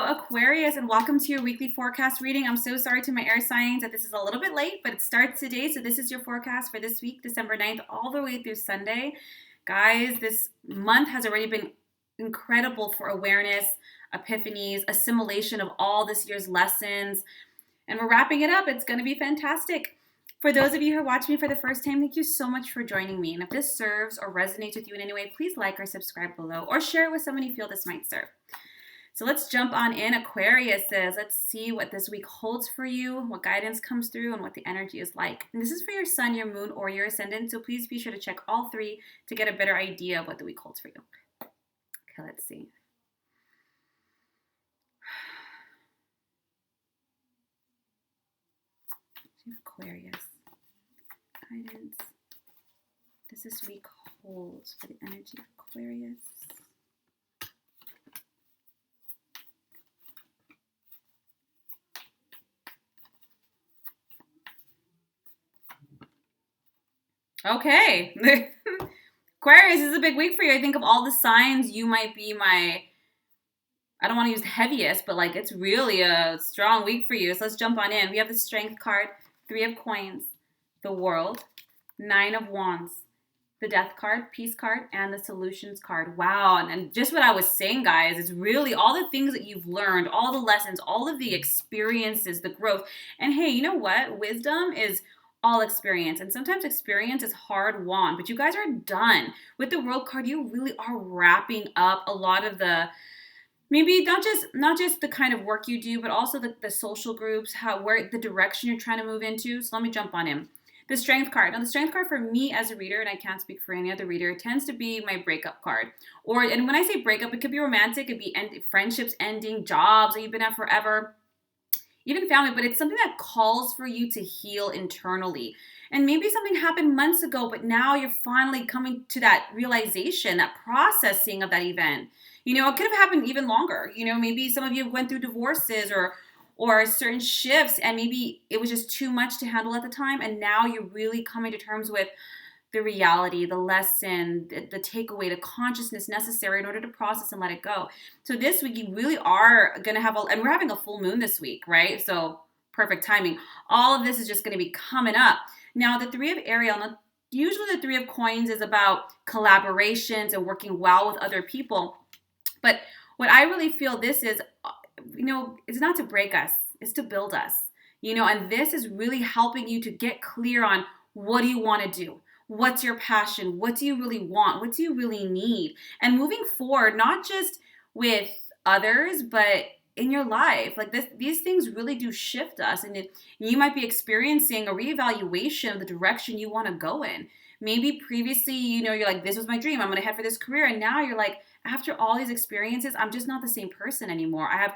Aquarius, and welcome to your weekly forecast reading. I'm so sorry to my air signs that this is a little bit late, but it starts today. So this is your forecast for this week, December 9th, all the way through Sunday. Guys, this month has already been incredible for awareness, epiphanies, assimilation of all this year's lessons. And we're wrapping it up. It's going to be fantastic. For those of you who are watching me for the first time, thank you so much for joining me. And if this serves or resonates with you in any way, please like or subscribe below or share it with someone you feel this might serve. So let's jump on in, Aquarius. Let's see what this week holds for you, what guidance comes through, and what the energy is like. And this is for your sun, your moon, or your ascendant. So please be sure to check all three to get a better idea of what the week holds for you. Okay, let's see. Aquarius. Guidance. Does this week holds for the energy of Aquarius? Okay. Aquarius, this is a big week for you. I think of all the signs, you might be I don't want to use the heaviest, but like it's really a strong week for you. So let's jump on in. We have the Strength card, 3 of Coins, the World, 9 of Wands, the Death card, Peace card, and the Solutions card. Wow. And just what I was saying, guys, is really all the things that you've learned, all the lessons, all of the experiences, the growth. And hey, you know what? Wisdom is all experience. And sometimes experience is hard won, but you guys are done. With the World card, you really are wrapping up a lot of the, maybe not just the kind of work you do, but also the social groups, where the direction you're trying to move into. So let me jump on in. The Strength card. Now the Strength card for me as a reader, and I can't speak for any other reader, it tends to be my breakup card. And when I say breakup, it could be romantic, it could be friendships ending, jobs that you've been at forever, even family, but it's something that calls for you to heal internally. And maybe something happened months ago, but now you're finally coming to that realization, that processing of that event. You know, it could have happened even longer. You know, maybe some of you went through divorces or certain shifts, and maybe it was just too much to handle at the time. And now you're really coming to terms with the reality, the lesson, the takeaway, the consciousness necessary in order to process and let it go. So this week, you really are going to have and we're having a full moon this week, right? So perfect timing. All of this is just going to be coming up. Now, the 3 of Ariel, usually the 3 of Coins is about collaborations and working well with other people. But what I really feel this is, you know, it's not to break us, it's to build us, you know, and this is really helping you to get clear on what do you want to do? What's your passion? What do you really want? What do you really need? And moving forward, not just with others, but in your life, like these things really do shift us. And you might be experiencing a reevaluation of the direction you want to go in. Maybe previously, you know, you're like, this was my dream, I'm going to head for this career. And now you're like, after all these experiences, I'm just not the same person anymore. I have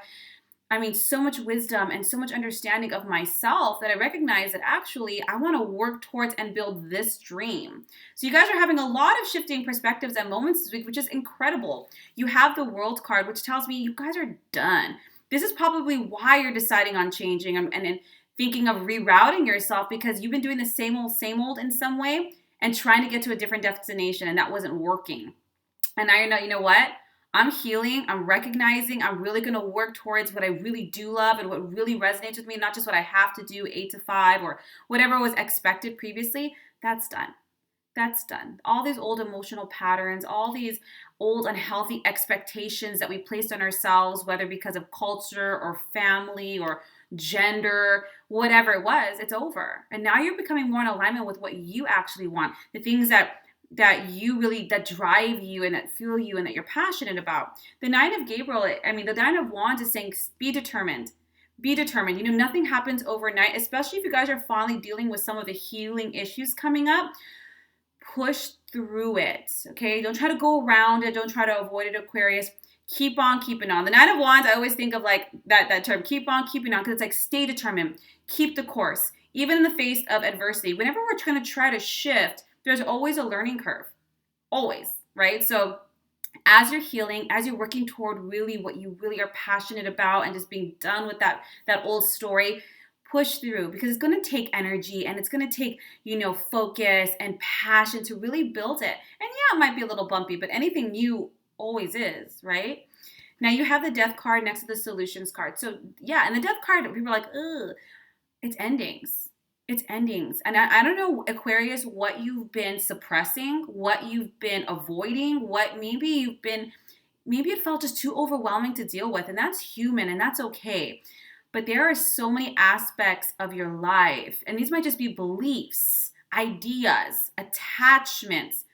so much wisdom and so much understanding of myself that I recognize that actually I want to work towards and build this dream. So you guys are having a lot of shifting perspectives and moments this week, which is incredible. You have the World card, which tells me you guys are done. This is probably why you're deciding on changing and thinking of rerouting yourself, because you've been doing the same old in some way and trying to get to a different destination, and that wasn't working. And now you know what? I'm healing, I'm recognizing, I'm really going to work towards what I really do love and what really resonates with me, not just what I have to do 8 to 5 or whatever was expected previously. That's done. That's done. All these old emotional patterns, all these old unhealthy expectations that we placed on ourselves, whether because of culture or family or gender, whatever it was, it's over. And now you're becoming more in alignment with what you actually want, the things that drive you and that fuel you and that you're passionate about. The 9 of the 9 of Wands is saying, be determined. Be determined. You know, nothing happens overnight, especially if you guys are finally dealing with some of the healing issues coming up. Push through it, okay? Don't try to go around it. Don't try to avoid it, Aquarius. Keep on keeping on. The 9 of Wands, I always think of like that term, keep on keeping on, because it's like stay determined. Keep the course. Even in the face of adversity. Whenever we're going to try to shift, there's always a learning curve. Always, right? So as you're healing, as you're working toward really what you really are passionate about and just being done with that old story, push through, because it's going to take energy and it's going to take, focus and passion to really build it. And yeah, it might be a little bumpy, but anything new always is, right? Now you have the death card next to the solutions card. So yeah, and the death card, people are like, ugh, it's endings. It's endings. And I don't know, Aquarius, what you've been suppressing, what you've been avoiding, what maybe it felt just too overwhelming to deal with. And that's human and that's okay. But there are so many aspects of your life, and these might just be beliefs, ideas, attachments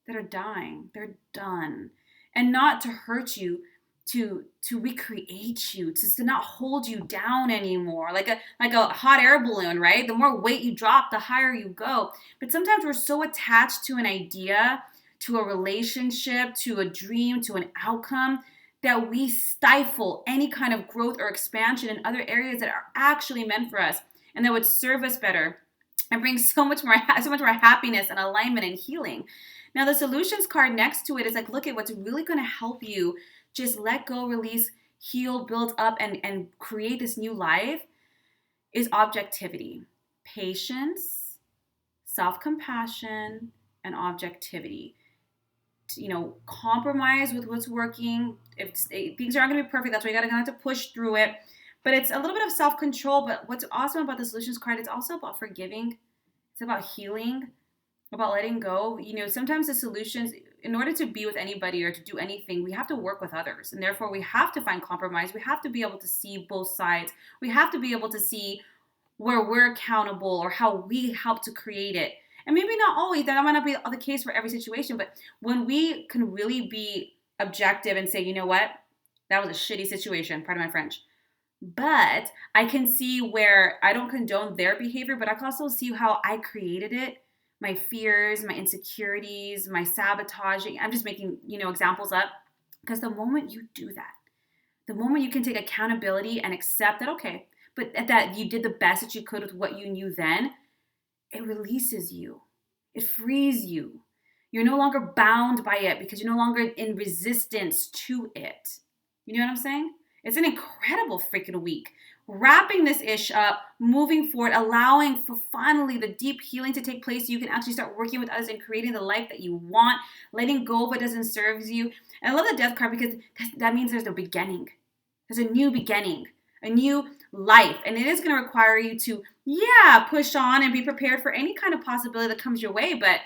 that are dying. They're done. And not to hurt you, to recreate you, to not hold you down anymore. Like a hot air balloon, right? The more weight you drop, the higher you go. But sometimes we're so attached to an idea, to a relationship, to a dream, to an outcome, that we stifle any kind of growth or expansion in other areas that are actually meant for us and that would serve us better and bring so much more happiness and alignment and healing. Now, the solutions card next to it is like, look at what's really going to help you just let go, release, heal, build up, and create this new life is objectivity, patience, self-compassion, and objectivity. Compromise with what's working. If things aren't going to be perfect, that's why you're going to have to push through it. But it's a little bit of self-control. But what's awesome about the solutions card, it's also about forgiving. It's about healing, about letting go. Sometimes the solutions, in order to be with anybody or to do anything, we have to work with others. And therefore, we have to find compromise. We have to be able to see both sides. We have to be able to see where we're accountable or how we help to create it. And maybe not always, that might not be the case for every situation, but when we can really be objective and say, you know what, that was a shitty situation, pardon my French, but I can see where I don't condone their behavior, but I can also see how I created it, my fears, my insecurities, my sabotaging. I'm just making, examples up, because the moment you do that, the moment you can take accountability and accept that, okay, but that you did the best that you could with what you knew then, it releases you. It frees you. You're no longer bound by it because you're no longer in resistance to it. You know what I'm saying? It's an incredible freaking week. Wrapping this ish up, moving forward, allowing for finally the deep healing to take place so you can actually start working with others and creating the life that you want, letting go of what doesn't serve you. And I love the death card because that means there's a beginning. There's a new beginning, a new life. And it is going to require you to, push on and be prepared for any kind of possibility that comes your way. But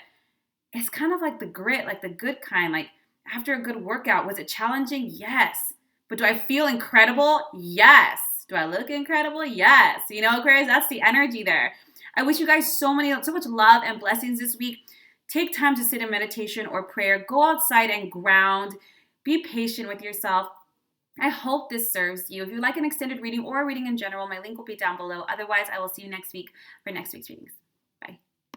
it's kind of like the grit, like the good kind. Like after a good workout, was it challenging? Yes. But do I feel incredible? Yes. Do I look incredible? Yes. Aquarius, that's the energy there. I wish you guys so much love and blessings this week. Take time to sit in meditation or prayer. Go outside and ground. Be patient with yourself. I hope this serves you. If you'd like an extended reading or a reading in general, my link will be down below. Otherwise, I will see you next week for next week's readings.